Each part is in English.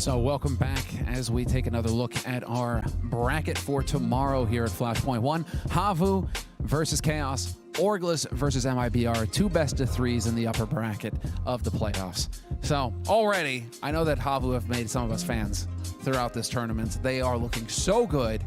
So welcome back as we take another look at our bracket for tomorrow here at Flashpoint 1. Havu versus Chaos, Orglis versus MIBR, two best of threes in the upper bracket of the playoffs. So already, I know that Havu have made some of us fans throughout this tournament. They are looking so good,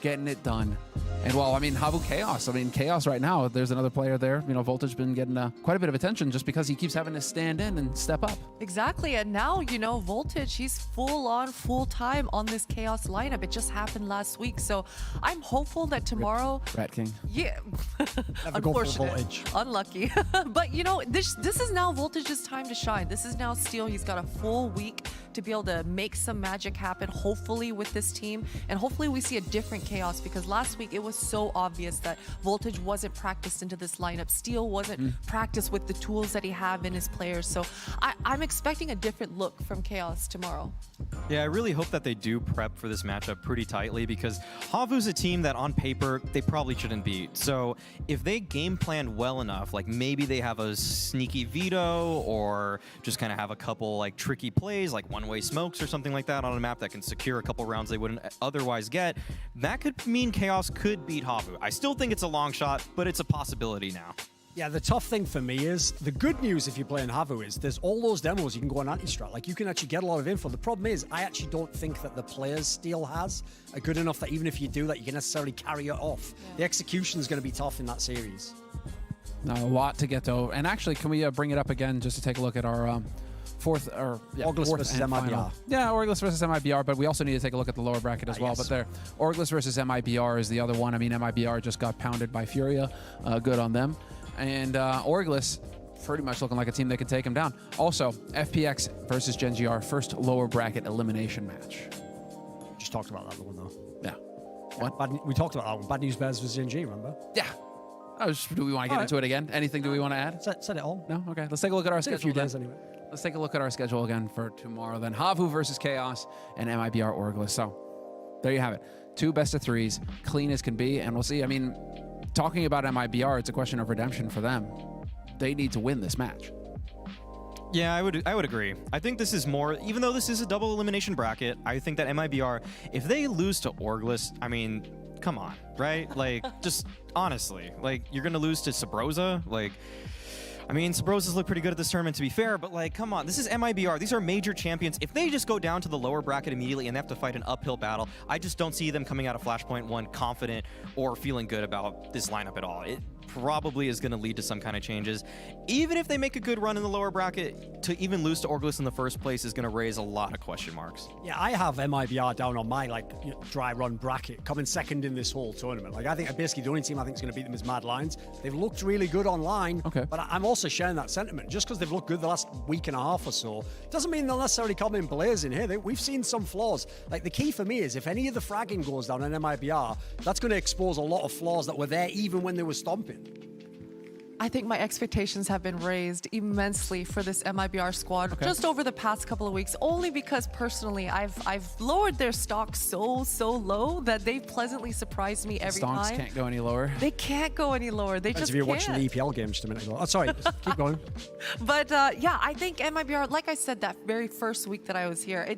getting it done. And well, I mean, Havu Chaos. I mean, Chaos right now, there's another player there. You know, Voltage been getting quite a bit of attention just because he keeps having to stand in and step up. Exactly. And now, you know, Voltage, he's full on, full time on this Chaos lineup. It just happened last week. So I'm hopeful that tomorrow. Rat King. Yeah. Never go for Voltage. Unlucky. But, you know, this is now Voltage's time to shine. This is now Steel. He's got a full week to be able to make some magic happen, hopefully, with this team. And hopefully we see a different Chaos, because last week it was so obvious that Voltage wasn't practiced into this lineup. Steel wasn't practiced with the tools that he have in his players. So I'm expecting a different look from Chaos tomorrow. Yeah, I really hope that they do prep for this matchup pretty tightly, because Havu's a team that on paper they probably shouldn't beat. So if they game plan well enough, like maybe they have a sneaky veto or just kind of have a couple like tricky plays like one-way smokes or something like that on a map that can secure a couple rounds they wouldn't otherwise get, that could mean Chaos could beat Havu. I still think it's a long shot, but it's a possibility now. Yeah, the tough thing for me is, the good news if you're playing Havu is there's all those demos you can go on anti-strat. Like, you can actually get a lot of info. The problem is, I actually don't think that the players Steel has are good enough that even if you do that, you can necessarily carry it off. Yeah. The execution is going to be tough in that series. Now, a lot to get to. And actually, can we bring it up again just to take a look at our fourth Orglis versus MIBR. Final. Yeah, Orglis versus MIBR, but we also need to take a look at the lower bracket as well. Yes. But there, Orglis versus MIBR is the other one. I mean, MIBR just got pounded by Furia. Good on them. And Orglis pretty much looking like a team that could take him down. Also, FPX versus Gen GR, first lower bracket elimination match. Just talked about that one, though. Yeah. What? We talked about that one. Bad News Bears versus Gen G, remember? Yeah. Do we want to get into it again? Anything do we want to add? Said it all. No? Okay. Let's take a look at our It's in a schedule. few days anyway. Let's take a look at our schedule again for tomorrow then. Havu versus Chaos and MIBR Orglis. So there you have it. Two best of threes, clean as can be. And we'll see. I mean, talking about MIBR, it's a question of redemption for them. They need to win this match. Yeah, I would agree. I think this is more, even though this is a double elimination bracket, I think that MIBR, if they lose to Orglis, I mean, come on, right? Like, just honestly, like, you're going to lose to Sabrosa? Like, I mean, Sabrosa's look pretty good at this tournament, to be fair, but like, come on, this is MIBR. These are major champions. If they just go down to the lower bracket immediately and they have to fight an uphill battle, I just don't see them coming out of Flashpoint 1 confident or feeling good about this lineup at all. It probably is going to lead to some kind of changes. Even if they make a good run in the lower bracket, to even lose to Orglis in the first place is going to raise a lot of question marks. Yeah, I have MIBR down on my dry run bracket, coming second in this whole tournament. Like, I think basically the only team I think is going to beat them is Mad Lions. They've looked really good online, but I'm also sharing that sentiment. Just because they've looked good the last week and a half or so, doesn't mean they'll necessarily come in blazing here. We've seen some flaws. Like, the key for me is if any of the fragging goes down in MIBR, that's going to expose a lot of flaws that were there even when they were stomping. I think my expectations have been raised immensely for this MIBR squad just over the past couple of weeks, only because personally I've lowered their stock so low that they've pleasantly surprised me every time. Stonks can't go any lower. They can't go any lower. They just if you're can't. watching the EPL game just a minute ago. Oh, sorry, keep going. But yeah, I think MIBR, like I said, that very first week that I was here,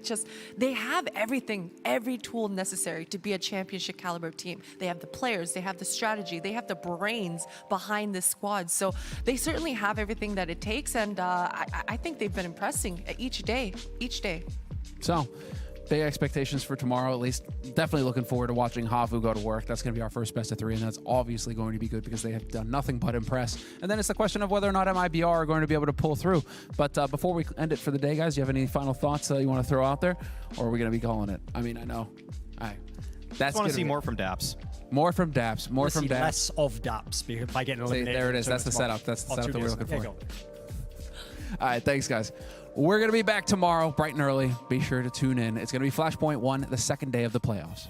they have everything, every tool necessary to be a championship caliber team. They have the players, they have the strategy, they have the brains behind this squad. So they certainly have everything that it takes, and I think they've been impressing each day. So, big expectations for tomorrow, at least. Definitely looking forward to watching Havu go to work. That's going to be our first best of three, and that's obviously going to be good because they have done nothing but impress. And then it's the question of whether or not MIBR are going to be able to pull through. But before we end it for the day, guys, do you have any final thoughts you want to throw out there? Or are we going to be calling it? I mean, I know. All right. I want to see more from Daps. More from Daps. More from Daps. Less of Daps by getting eliminated. See, there it is. That's the setup. That's the setup that we're looking for. All right, thanks, guys. We're going to be back tomorrow, bright and early. Be sure to tune in. It's going to be Flashpoint 1, the second day of the playoffs.